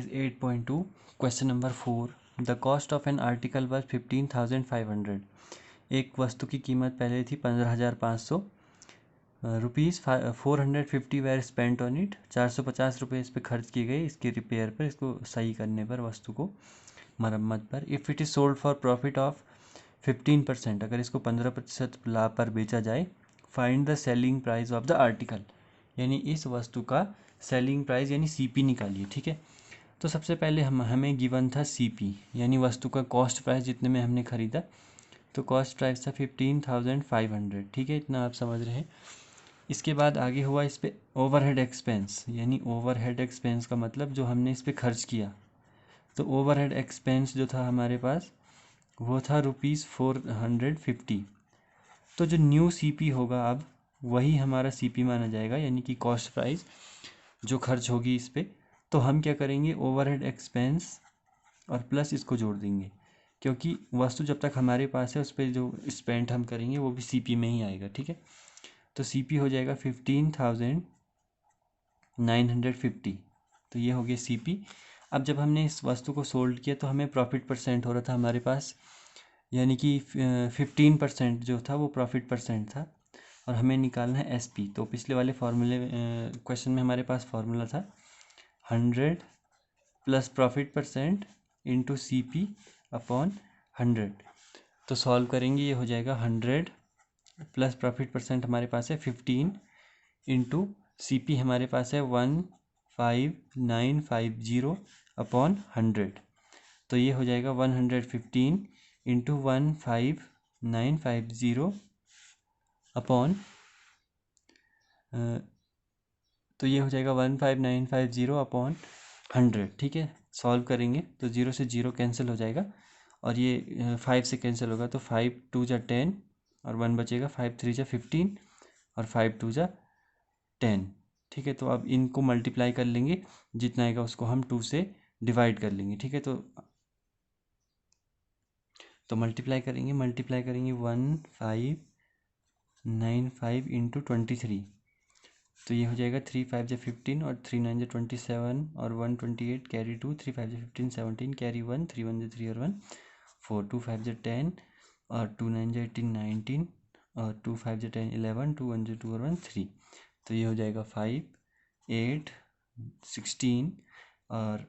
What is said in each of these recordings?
Exercise 8.2 question number 4 the cost of an article was 15,500। एक वस्तु की कीमत पहले थी 15,500 rupees. 450 were spent on it. 450 रुपये इस पर खर्च किए गए इसके रिपेयर पर, इसको सही करने पर, वस्तु को मरम्मत पर। If it is sold for profit of 15%, अगर इसको 15% लाभ पर बेचा जाए, find the selling price of the article, यानी इस वस्तु का सेलिंग प्राइस यानी सीपी निकालिए। ठीक है, तो सबसे पहले हमें गिवन था सीपी यानी वस्तु का कॉस्ट प्राइस जितने में हमने ख़रीदा, तो कॉस्ट प्राइस था 15,500। ठीक है, इतना आप समझ रहे हैं। इसके बाद आगे हुआ इस पर ओवरहेड एक्सपेंस, यानी ओवरहेड एक्सपेंस का मतलब जो हमने इस पर खर्च किया। तो ओवरहेड एक्सपेंस जो था हमारे पास वो था ₹450। तो जो न्यू सीपी होगा अब वही हमारा सीपी माना जाएगा, यानी कि कॉस्ट प्राइस जो खर्च होगी इस पर। तो हम क्या करेंगे, ओवरहेड एक्सपेंस और प्लस इसको जोड़ देंगे, क्योंकि वस्तु जब तक हमारे पास है उस पर जो स्पेंड हम करेंगे वो भी सीपी में ही आएगा। ठीक है, तो सीपी हो जाएगा 15,950। तो ये हो गया सीपी। अब जब हमने इस वस्तु को सोल्ड किया तो हमें प्रॉफिट परसेंट हो रहा था हमारे पास, यानी कि 15% जो था वो प्रॉफिट परसेंट था, और हमें निकालना है एसपी। तो पिछले वाले फार्मूले क्वेश्चन में हमारे पास फार्मूला था 100 plus profit percent into C P upon 100। तो सॉल्व करेंगे, ये हो जाएगा 100 प्लस प्रॉफिट परसेंट हमारे पास है 15 इंटू सी पी हमारे पास है 15950 अपॉन 100। तो ये हो जाएगा 115 इंटू 15950 अपॉन, तो ये हो जाएगा 15950 अपॉन 100। ठीक है, सॉल्व करेंगे तो 0 से 0 कैंसिल हो जाएगा, और ये 5 से कैंसिल होगा, तो 5 2 जा 10 और 1 बचेगा, 5 3 जा 15 और 5 2 जा 10। ठीक है, तो अब इनको मल्टीप्लाई कर लेंगे, जितना आएगा उसको हम 2 से डिवाइड कर लेंगे। ठीक है, तो मल्टीप्लाई करेंगे 1595 इंटू 23। तो ये हो जाएगा 3 5 जा 15 और 3 9 जा 27 और 128 कैरी 2, 3 5 जा 15 17 कैरी 1, 3 1 जा 3 और 1 4, 2 5 जा 10 और 2 9 जा 18 19 और 2 5 जा 10 11, 2 1 जा 2 और 1 3। तो ये हो जाएगा 5 8 16 और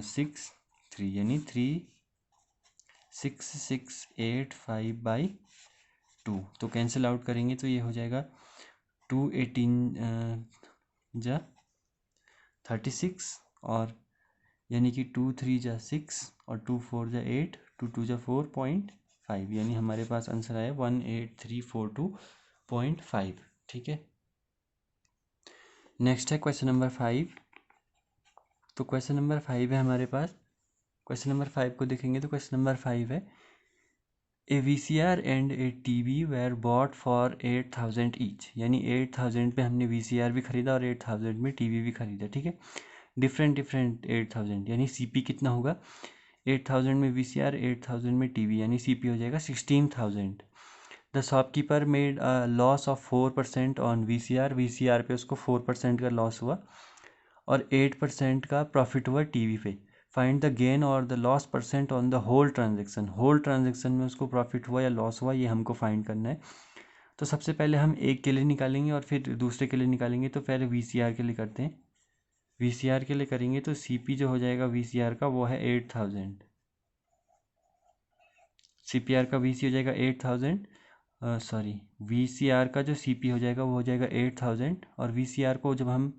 6 3, यानी 36685/2। तो कैंसिल आउट करेंगे तो ये हो जाएगा 2 18 जा 36 और यानी कि 2 3 जा 6 और 2 4 जा 8, 2 2 जा 4.5, यानी हमारे पास आंसर आया 18342.5। ठीक है, नेक्स्ट है क्वेश्चन नंबर 5। तो क्वेश्चन नंबर 5 है हमारे पास। क्वेश्चन नंबर 5 को देखेंगे तो क्वेश्चन नंबर 5 है a VCR and a TV were bought for 8,000 each, यानी 8,000 पे हमने VCR भी खरीदा और 8,000 में TV भी खरीदा। ठीक है, डिफरेंट 8,000, यानी CP कितना होगा, 8,000 में VCR 8,000 में TV, यानी CP हो जाएगा 16,000। The shopkeeper made a loss of 4% on VCR पे उसको 4% का लॉस हुआ और 8% का प्रॉफिट हुआ TV पे। फाइंड द गेन और the loss percent on the whole transaction, whole transaction में उसको प्रॉफिट हुआ या लॉस हुआ, ये हमको फाइंड करना है। तो सबसे पहले हम एक के लिए निकालेंगे और फिर दूसरे के लिए निकालेंगे। तो पहले VCR के लिए करते हैं। VCR के लिए करेंगे तो CP जो हो जाएगा VCR का वो है 8,000। CPR का VC हो जाएगा 8,000, सॉरी VCR का जो CP हो जाएगा वो हो जाएगा 8,000, और VCR को जब हम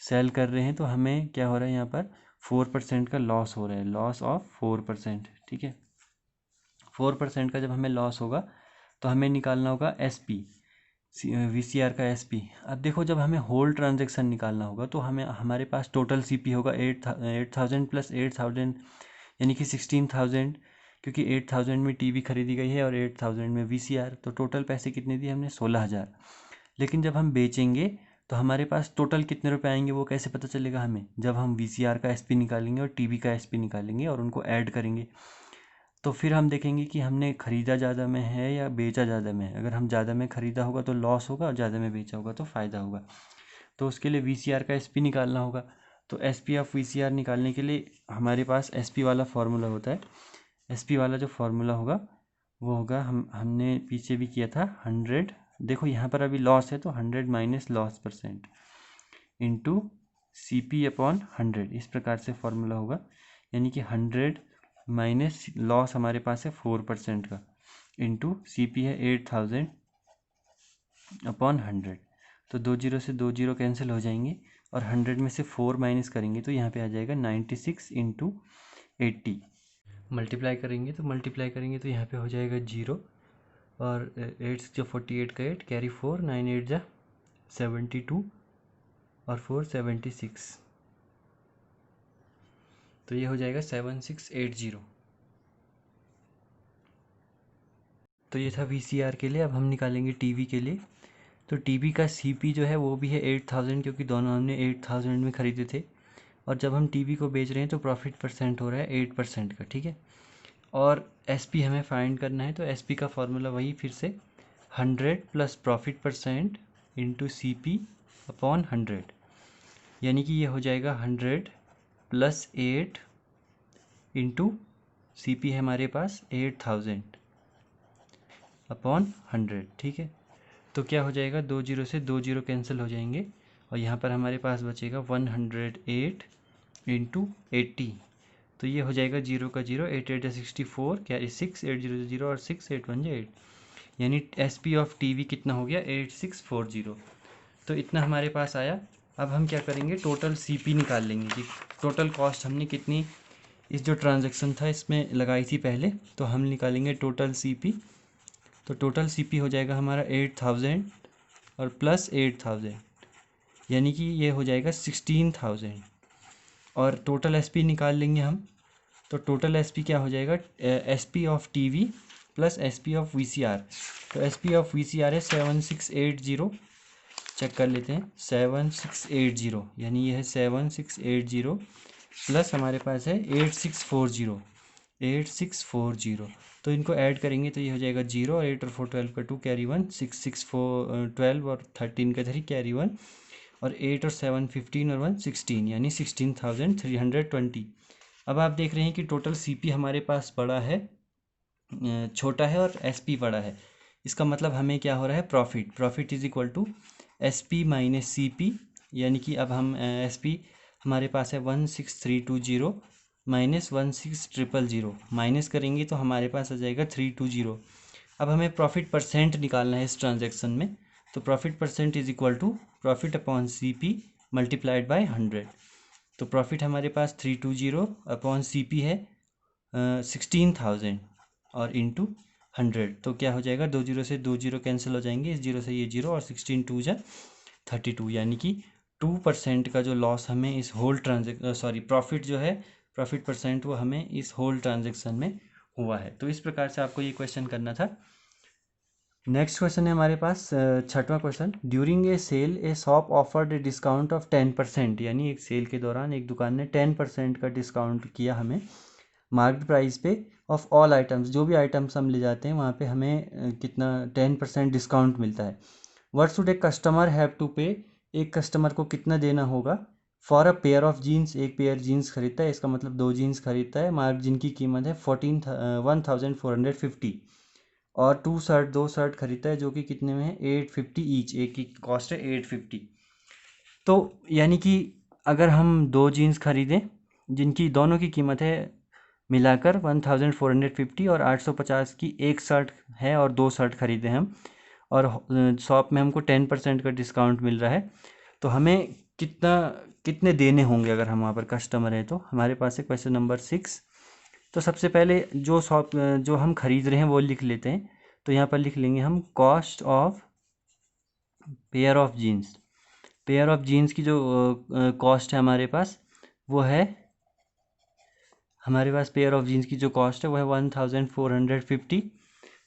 सेल कर रहे हैं तो हमें क्या हो रहा है, यहाँ पर 4% का लॉस हो रहा है, लॉस ऑफ 4%। ठीक है, 4% का जब हमें लॉस होगा तो हमें निकालना होगा SP, VCR का SP। अब देखो, जब हमें होल ट्रांजेक्शन निकालना होगा तो हमें हमारे पास टोटल CP होगा 8,000 प्लस 8,000, यानी कि 16,000, क्योंकि 8,000 में TV खरीदी गई है और 8,000 में VCR। तो टोटल पैसे कितने दिए हमने, 16,000। लेकिन जब हम बेचेंगे तो हमारे पास टोटल कितने रुपए आएंगे वो कैसे पता चलेगा हमें, जब हम VCR का SP निकालेंगे और TV का SP निकालेंगे और उनको ऐड करेंगे, तो फिर हम देखेंगे कि हमने ख़रीदा ज़्यादा में है या बेचा ज़्यादा में है। अगर हम ज़्यादा में ख़रीदा होगा तो लॉस होगा और ज़्यादा में बेचा होगा तो फ़ायदा होगा। तो उसके लिए VCR का SP निकालना होगा। तो S P of V C R निकालने के लिए हमारे पास एस पी वाला फार्मूला होता है। एस पी वाला जो फार्मूला होगा वो होगा, हमने पीछे भी किया था, 100, देखो यहाँ पर अभी लॉस है तो 100 minus loss percent into C P upon 100, इस प्रकार से फार्मूला होगा। यानी कि 100 माइनस लॉस हमारे पास है 4% का, इंटू सी पी है 8000 अपॉन 100। तो 2 जीरो से 2 जीरो कैंसिल हो जाएंगे और 100 में से 4 माइनस करेंगे तो यहाँ पे आ जाएगा 96 इंटू 80। मल्टीप्लाई करेंगे तो यहाँ पे हो जाएगा 0 और 8 जो 48 का 8 कैरी 4, 9 8 जा 72 और 4 76, तो ये हो जाएगा 7680। तो ये था VCR के लिए। अब हम निकालेंगे टीवी के लिए। तो टीवी का सीपी जो है वो भी है 8000, क्योंकि दोनों हमने 8000 में ख़रीदे थे, और जब हम टीवी को बेच रहे हैं तो प्रॉफिट परसेंट हो रहा है 8% का, ठीक है। और एसपी हमें फाइंड करना है, तो एसपी का फॉर्मूला वही फिर से 100 plus profit percent into C P upon 100, यानी कि ये हो जाएगा 100 प्लस 8 इंटू सी पी है हमारे पास 8000 अपॉन 100, ठीक है। तो क्या हो जाएगा, 2 जीरो से 2 जीरो कैंसिल हो जाएंगे और यहाँ पर हमारे पास बचेगा 108 इंटू 80, तो ये हो जाएगा 0 का 0, 8 8 64, कैरी 6, 8 0 0 और 6 8 1 8, यानी S P of T we कितना हो गया 8640। तो इतना हमारे पास आया। अब हम क्या करेंगे, टोटल सी पी निकाल लेंगे कि टोटल कॉस्ट हमने कितनी इस जो ट्रांजैक्शन था इसमें लगाई थी पहले, तो हम निकालेंगे टोटल सी पी। तो टोटल सी पी हो जाएगा हमारा 8000 और प्लस 8000, यानी कि ये हो जाएगा 16000। और टोटल एस पी निकाल लेंगे हम, तो टोटल एस पी क्या हो जाएगा, S P of T V plus S P of V C R. तो S P of V C R है 7680, चेक कर लेते हैं 7680, यानी ये है 7680 प्लस हमारे पास है 8640। तो इनको ऐड करेंगे तो ये हो जाएगा 0 और 8 और 4 12 का 2 कैरी 1, 6 6 4 12 और 13 का 3 कैरी 1, और 8 और 7 15 और 1 16, यानी 16320। अब आप देख रहे हैं कि टोटल सीपी हमारे पास बड़ा है, छोटा है, और एसपी बड़ा है। इसका मतलब हमें क्या हो रहा है, profit is equal to SP minus CP, यानी कि अब हम एसपी हमारे पास है 16320 माइनस 16000, माइनस करेंगे तो हमारे पास आ जाएगा 320। अब हमें प्रॉफिट परसेंट निकालना है इस ट्रांजैक्शन में, तो profit percent is equal to profit upon C P multiplied by 100। तो प्रॉफिट हमारे पास 320 अपॉन सी पी है 16000 और इंटू 100, तो क्या हो जाएगा, 2 जीरो से 2 जीरो कैंसिल हो जाएंगे, इस जीरो से ये जीरो, और 16 2 जा 32, यानी कि 2% का जो लॉस हमें इस होल प्रॉफिट जो है, प्रॉफिट परसेंट वो हमें इस होल ट्रांजेक्शन में हुआ है। तो इस प्रकार से आपको ये क्वेश्चन करना था। नेक्स्ट क्वेश्चन है हमारे पास 6वां question, during a sale a shop offered a discount of 10%, यानी एक सेल के दौरान एक दुकान ने 10% का डिस्काउंट किया हमें मार्केट प्राइस पे ऑफ ऑल आइटम्स, जो भी आइटम्स हम ले जाते हैं वहाँ पे हमें कितना 10% डिस्काउंट मिलता है। What should a customer have to pay, एक कस्टमर को कितना देना होगा for a pair of jeans, एक पेयर जीन्स खरीदता है, इसका मतलब 2 जीन्स खरीदता है, मार्क जिनकी कीमत है 1450, और 2 शर्ट खरीदता है जो कि कितने में है 850 ईच, एक की कॉस्ट है 850। तो यानी कि अगर हम 2 जीन्स खरीदें जिनकी दोनों की कीमत है मिलाकर 1450 और 850 की एक शर्ट है और 2 शर्ट खरीदे हम, और शॉप में हमको 10% का डिस्काउंट मिल रहा है, तो हमें कितने देने होंगे अगर हम वहाँ पर कस्टमर हैं। तो हमारे पास है क्वेश्चन नंबर 6। तो सबसे पहले जो हम खरीद रहे हैं वो लिख लेते हैं। तो यहाँ पर लिख लेंगे हम cost of pair of jeans. Pair of jeans की जो कॉस्ट है हमारे पास वो है, हमारे पास पेयर ऑफ जीन्स की जो कॉस्ट है वो है 1450।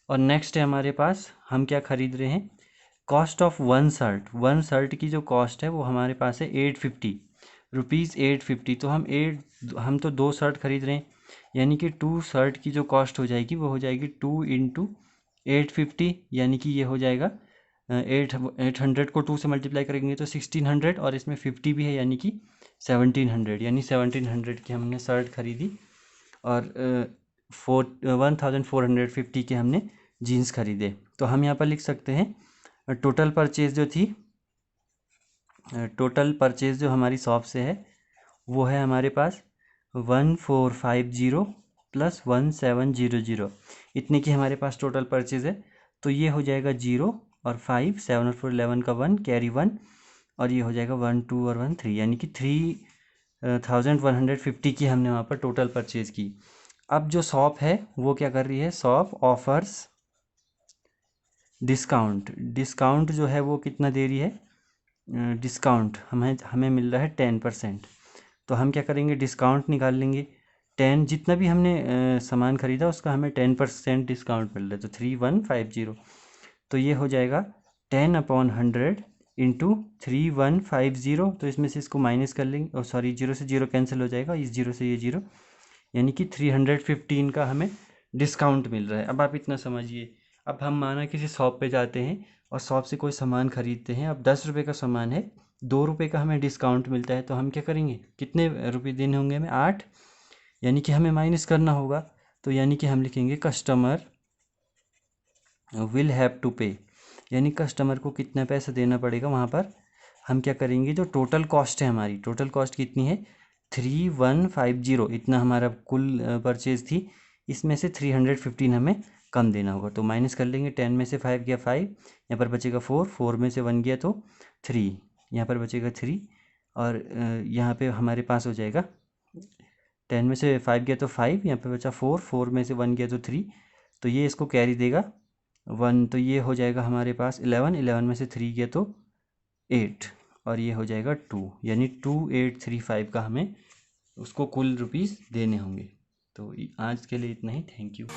और नेक्स्ट है हमारे पास, हम क्या खरीद रहे हैं, कॉस्ट ऑफ वन शर्ट की जो कॉस्ट है वो हमारे पास है 850 रुपीज़ 850। तो हम तो 2 शर्ट खरीद रहे हैं, यानी कि 2 शर्ट की जो कॉस्ट हो जाएगी वो हो जाएगी 2 इंटू 850, यानी कि ये हो जाएगा 800 को 2 से मल्टीप्लाई करेंगे तो 1600, और इसमें 50 भी है यानी कि 1700, यानी 1700 की हमने शर्ट खरीदी और 1450 के हमने जीन्स खरीदे। तो हम यहाँ पर लिख सकते हैं टोटल परचेज जो थी, टोटल परचेज जो हमारी शॉप से है वो है हमारे पास 1450 प्लस 1700, इतने की हमारे पास टोटल परचेज है। तो ये हो जाएगा 0 और 5, 7 और 4 11 का 1 कैरी 1, और ये हो जाएगा 1 2 और 1 3, यानी कि 3150 की हमने वहाँ पर टोटल परचेज की। अब जो शॉप है वो क्या कर रही है, शॉप ऑफर्स डिस्काउंट। डिस्काउंट जो है वो कितना दे रही है, डिस्काउंट हमें मिल रहा है 10%। तो हम क्या करेंगे, डिस्काउंट निकाल लेंगे। 10 जितना भी हमने सामान खरीदा उसका हमें 10% डिस्काउंट मिल रहा है, तो 3150। तो ये हो जाएगा 10/100 इंटू 3150। तो इसमें से इसको माइनस कर लेंगे, और सॉरी 0 से 0 कैंसिल हो जाएगा, इस 0 से ये 0, यानी कि 315 का हमें डिस्काउंट मिल रहा है। अब आप इतना समझिए, अब हम माना किसी शॉप पे जाते हैं और शॉप से कोई सामान खरीदते हैं, अब 10 रुपये का सामान है, 2 रुपये का हमें डिस्काउंट मिलता है, तो हम क्या करेंगे, कितने रुपये देने होंगे हमें, 8, यानी कि हमें माइनस करना होगा। तो यानी कि हम लिखेंगे कस्टमर विल हैव टू पे, यानी कस्टमर को कितना पैसा देना पड़ेगा वहाँ पर। हम क्या करेंगे, जो टोटल कॉस्ट है हमारी, टोटल कॉस्ट कितनी है 3150, इतना हमारा कुल परचेज थी, इसमें से 315 हमें कम देना होगा। तो माइनस कर लेंगे, 10 में से 5 गया 5, यहाँ पर बचेगा 4, 4 में से 1 गया तो 3, यहाँ पर बचेगा 3, और यहाँ पे हमारे पास हो जाएगा 10 में से 5 गया तो 5, यहाँ पे बचा 4, 4 में से 1 गया तो 3, तो ये इसको कैरी देगा 1, तो ये हो जाएगा हमारे पास 11, 11 में से 3 गया तो 8, और ये हो जाएगा 2, यानी 2835 का हमें उसको कुल रुपीस देने होंगे। तो आज के लिए इतना ही, थैंक यू।